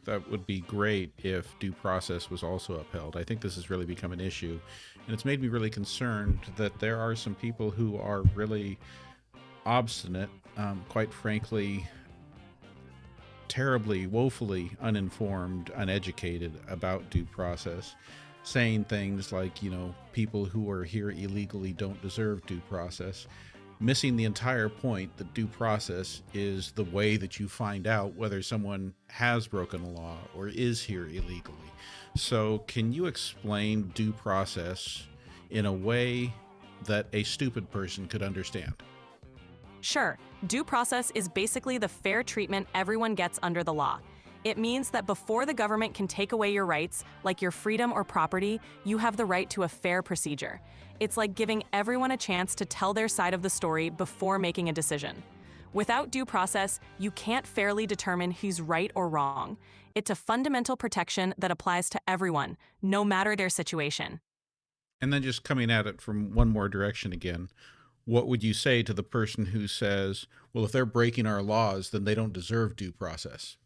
that would be great if due process was also upheld. I think this has really become an issue, and it's made me really concerned that there are some people who are really obstinate, quite frankly, terribly, woefully uninformed, uneducated about due process, saying things like, people who are here illegally don't deserve due process, missing the entire point that due process is the way that you find out whether someone has broken the law or is here illegally. So, can you explain due process in a way that a stupid person could understand? Sure, due process is basically the fair treatment everyone gets under the law. It means that before the government can take away your rights, like your freedom or property, you have the right to a fair procedure. It's like giving everyone a chance to tell their side of the story before making a decision. Without due process, you can't fairly determine who's right or wrong. It's a fundamental protection that applies to everyone, no matter their situation. And then just coming at it from one more direction again, what would you say to the person who says, well, if they're breaking our laws, then they don't deserve due process?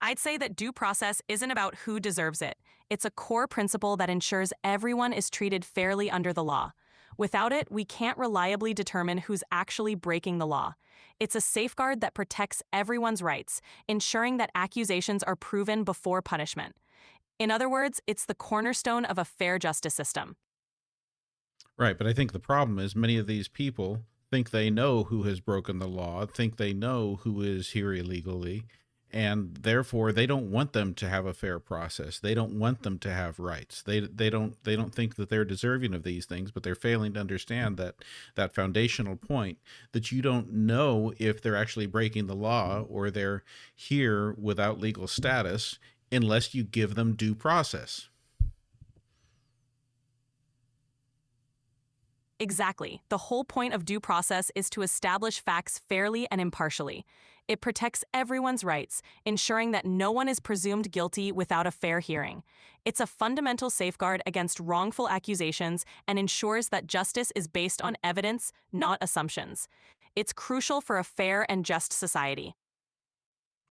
I'd say that due process isn't about who deserves it. It's a core principle that ensures everyone is treated fairly under the law. Without it, we can't reliably determine who's actually breaking the law. It's a safeguard that protects everyone's rights, ensuring that accusations are proven before punishment. In other words, it's the cornerstone of a fair justice system. Right, but I think the problem is many of these people think they know who has broken the law, think they know who is here illegally, and therefore they don't want them to have a fair process. They don't want them to have rights. They don't think that they're deserving of these things, but they're failing to understand that foundational point that you don't know if they're actually breaking the law or they're here without legal status unless you give them due process. Exactly. The whole point of due process is to establish facts fairly and impartially. It protects everyone's rights, ensuring that no one is presumed guilty without a fair hearing. It's a fundamental safeguard against wrongful accusations and ensures that justice is based on evidence, not assumptions. It's crucial for a fair and just society.